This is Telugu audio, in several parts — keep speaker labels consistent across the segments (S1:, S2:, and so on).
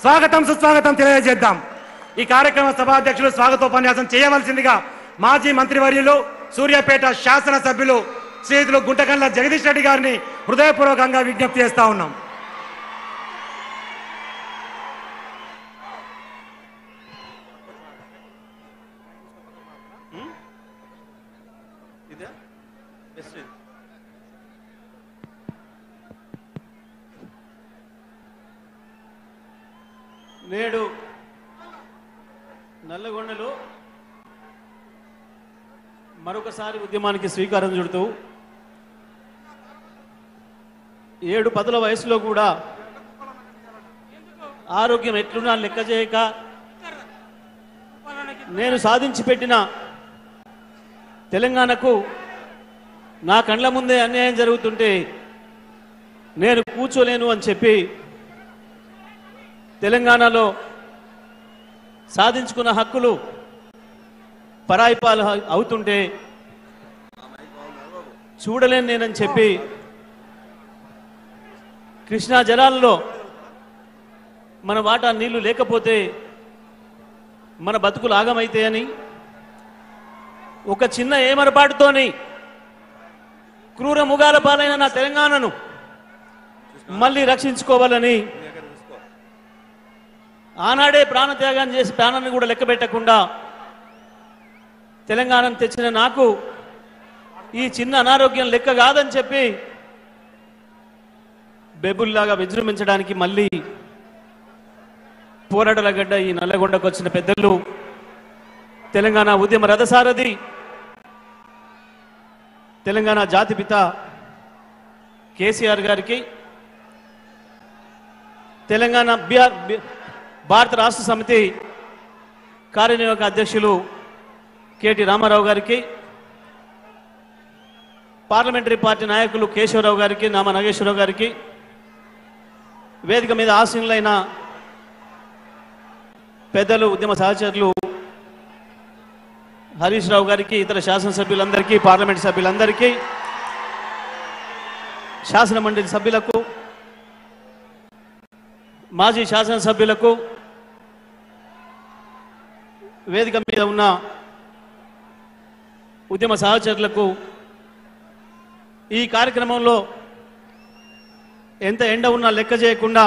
S1: స్వాగతం సుస్వాగతం తెలియజేద్దాం. ఈ కార్యక్రమ సభాధ్యక్షులు స్వాగతోపన్యాసం చేయవలసిందిగా మాజీ మంత్రివర్యులు సూర్యాపేట శాసనసభ్యులు శ్రీయుతులు గుంటకండ్ల జగదీష్ రెడ్డి గారిని హృదయపూర్వకంగా విజ్ఞప్తి చేస్తా ఉన్నాం.
S2: నేడు నల్లగొండలో మరొకసారి ఉద్యమానికి శ్రీకారం చుడుతూ 7-10 వయసులో కూడా ఆరోగ్యం ఎట్లున్నా లెక్క చేయక నేను సాధించి పెట్టిన తెలంగాణకు నా కండ్ల ముందే అన్యాయం జరుగుతుంటే నేను కూర్చోలేను అని చెప్పి తెలంగాణలో సాధించుకున్న హక్కులు పరాయిపాలు అవుతుంటే చూడలేను నేనని చెప్పి కృష్ణా జలాల్లో మన వాటా నీళ్లు లేకపోతే మన బతుకులు ఆగమైతాయని ఒక చిన్న ఏమరపాటుతోని క్రూర ముగాల పాలైన నా తెలంగాణను మళ్ళీ రక్షించుకోవాలని ఆనాడే ప్రాణత్యాగం చేసి ప్రాణాన్ని కూడా లెక్క పెట్టకుండా తెలంగాణను తెచ్చిన నాకు ఈ చిన్న అనారోగ్యం లెక్క కాదని చెప్పి బెబుల్లాగా విజృంభించడానికి మళ్ళీ పోరాటాల గడ్డ ఈ నల్లగొండకు వచ్చిన పెద్దలు తెలంగాణ ఉద్యమ రథసారథి తెలంగాణ జాతిపిత కేసీఆర్ గారికి, తెలంగాణ భారత రాష్ట్ర సమితి కార్యనిర్వాహక అధ్యక్షులు కేటీ రామారావు గారికి, పార్లమెంటరీ పార్టీ నాయకులు కేశవరావు గారికి, నామా నాగేశ్వరరావు గారికి, వేదిక మీద ఆసీనులైన పెద్దలు ఉద్యమ సహచరులు హరీష్ రావు గారికి, ఇతర శాసనసభ్యులందరికీ, పార్లమెంట్ సభ్యులందరికీ, శాసన మండలి సభ్యులకు, మాజీ శాసనసభ్యులకు, వేదిక మీద ఉన్న ఉద్యమ సహచరులకు, ఈ కార్యక్రమంలో ఎంత ఎండ ఉన్నా లెక్క చేయకుండా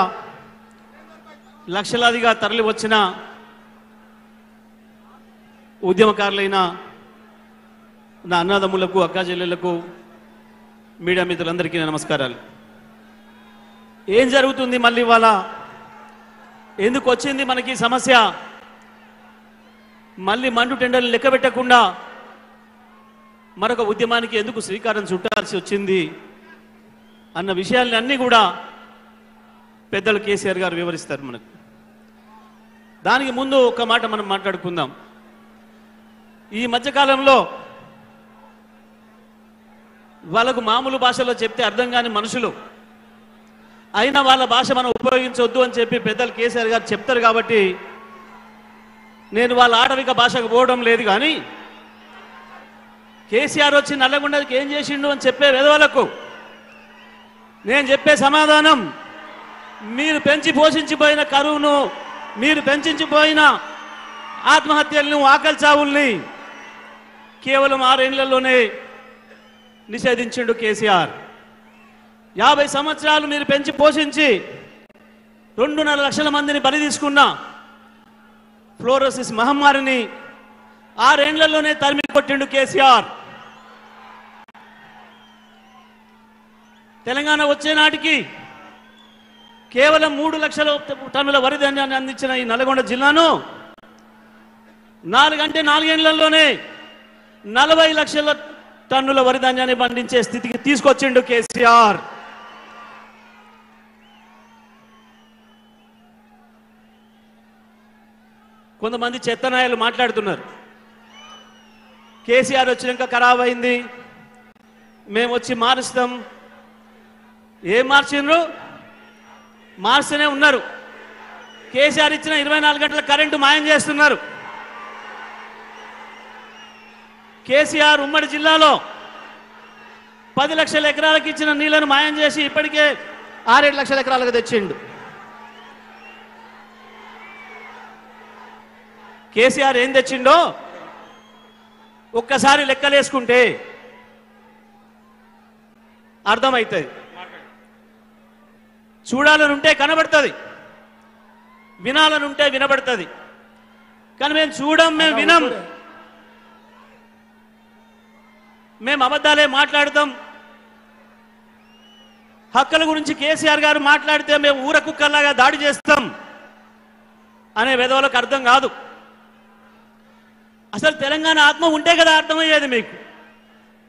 S2: లక్షలాదిగా తరలి వచ్చిన ఉద్యమకారులైన నా అన్నదమ్ములకు, అక్కాచెల్లెళ్లకు, మీడియా మిత్రులందరికీ నమస్కారాలు. ఏం జరుగుతుంది మళ్ళీ ఇవాళ? ఎందుకు వచ్చింది మనకి సమస్య? మళ్ళీ మండు టెండర్లు లెక్క పెట్టకుండా మరొక ఉద్యమానికి ఎందుకు శ్రీకారం చుట్టాల్సి వచ్చింది అన్న విషయాన్ని అన్నీ కూడా పెద్దలు కేసీఆర్ గారు వివరిస్తారు మనకు. దానికి ముందు ఒక మాట మనం మాట్లాడుకుందాం. ఈ మధ్యకాలంలో వాళ్ళకు మామూలు భాషలో చెప్తే అర్థం కాని మనుషులు అయినా వాళ్ళ భాష మనం ఉపయోగించవద్దు అని చెప్పి పెద్దలు కేసీఆర్ గారు చెప్తారు. కాబట్టి నేను వాళ్ళ ఆటవిక భాషకు పోవడం లేదు. కానీ కేసీఆర్ వచ్చి నల్లగొండకి ఏం చేసిండు అని చెప్పే వెధవలకు నేను చెప్పే సమాధానం, మీరు పెంచి పోషించిపోయిన కరువును, మీరు పెంచిపోయిన ఆత్మహత్యలను, ఆకలి చావుల్ని కేవలం 6 ఏళ్లలోనే నిషేధించిండు కేసీఆర్. 50 సంవత్సరాలు మీరు పెంచి పోషించి 2.5 లక్షల మందిని బలి తీసుకున్న ఫ్లోరోసిస్ మహమ్మారిని 6 ఏళ్లలోనే తరిమి కొట్టిండు కేసీఆర్. తెలంగాణ వచ్చే నాటికి కేవలం 3 లక్షల టన్నుల వరి ధాన్యాన్ని అందించిన ఈ నల్గొండ జిల్లాను 4 ఏళ్లలోనే 40 లక్షల టన్నుల వరి ధాన్యాన్ని పండించే స్థితికి తీసుకొచ్చిండు కేసీఆర్. కొంతమంది చెత్తనాయాలు మాట్లాడుతున్నారు, కేసీఆర్ వచ్చినాక ఖరాబ్ అయింది, మేము వచ్చి మారుస్తాం. ఏం మార్చిండ్రు? మార్స్తూనే ఉన్నారు. కేసీఆర్ ఇచ్చిన 24 గంటల కరెంటు మాయం చేస్తున్నారు. కేసీఆర్ ఉమ్మడి జిల్లాలో 10 లక్షల ఎకరాలకు ఇచ్చిన నీళ్లను మాయం చేసి ఇప్పటికే 6-7 లక్షల ఎకరాలకు తెచ్చిండు. కేసీఆర్ ఏం తెచ్చిండో ఒక్కసారి లెక్కలేసుకుంటే అర్థమవుతుంది. చూడాలనుంటే కనబడుతుంది, వినాలనుంటే వినబడుతుంది. కానీ మేము చూడం, మేము వినం, మేము అబద్ధాలే మాట్లాడతాం. హక్కుల గురించి కేసీఆర్ గారు మాట్లాడితే మేము ఊర కుక్కల్లాగా దాడి చేస్తాం అనే వెధవలకు అర్థం కాదు. అసలు తెలంగాణ ఆత్మ ఉంటే కదా అర్థమయ్యేది మీకు.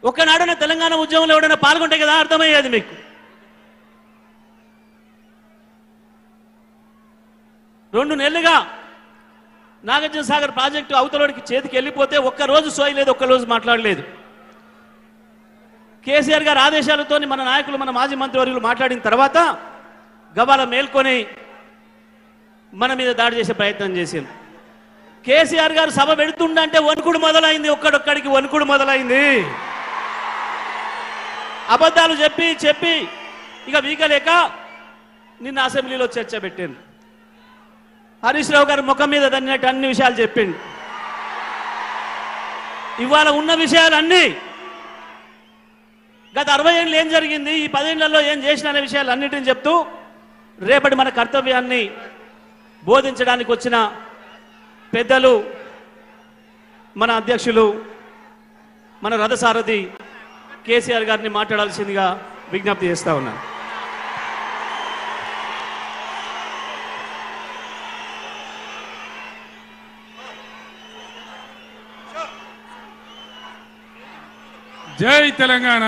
S2: ఒక్కనాడున తెలంగాణ ఉద్యమంలో ఎవడైనా పాల్గొంటే కదా అర్థమయ్యేది మీకు. 2 నెలలుగా నాగార్జున సాగర్ ప్రాజెక్టు అవతలోడికి చేతికి వెళ్ళిపోతే ఒక్కరోజు సోయలేదు, ఒక్కరోజు మాట్లాడలేదు. కేసీఆర్ గారి ఆదేశాలతో మన నాయకులు, మన మాజీ మంత్రివర్యులు మాట్లాడిన తర్వాత గబాల మేల్కొని మన మీద దాడి చేసే ప్రయత్నం చేసింది. కేసీఆర్ గారు సభ పెడుతుండంటే వణుకుడు మొదలైంది, ఒక్కడొక్కడికి వణుకుడు మొదలైంది. అబద్ధాలు చెప్పి చెప్పి ఇక వీకలేక నిన్న అసెంబ్లీలో చర్చ పెట్టింది. హరీష్ రావు గారు ముఖం మీద దన్నట్టు అన్ని విషయాలు చెప్పిండు. ఇవాళ ఉన్న విషయాలన్నీ గత 60 ఏళ్ళు ఏం జరిగింది, ఈ 10 ఏళ్లలో ఏం చేసిన అనే విషయాలు అన్నిటిని చెప్తూ రేపటి మన కర్తవ్యాన్ని బోధించడానికి వచ్చిన పెద్దలు, మన అధ్యక్షులు, మన రథసారథి కేసీఆర్ గారిని మాట్లాడాల్సిందిగా విజ్ఞప్తి చేస్తా ఉన్నాను.
S3: జై తెలంగాణ.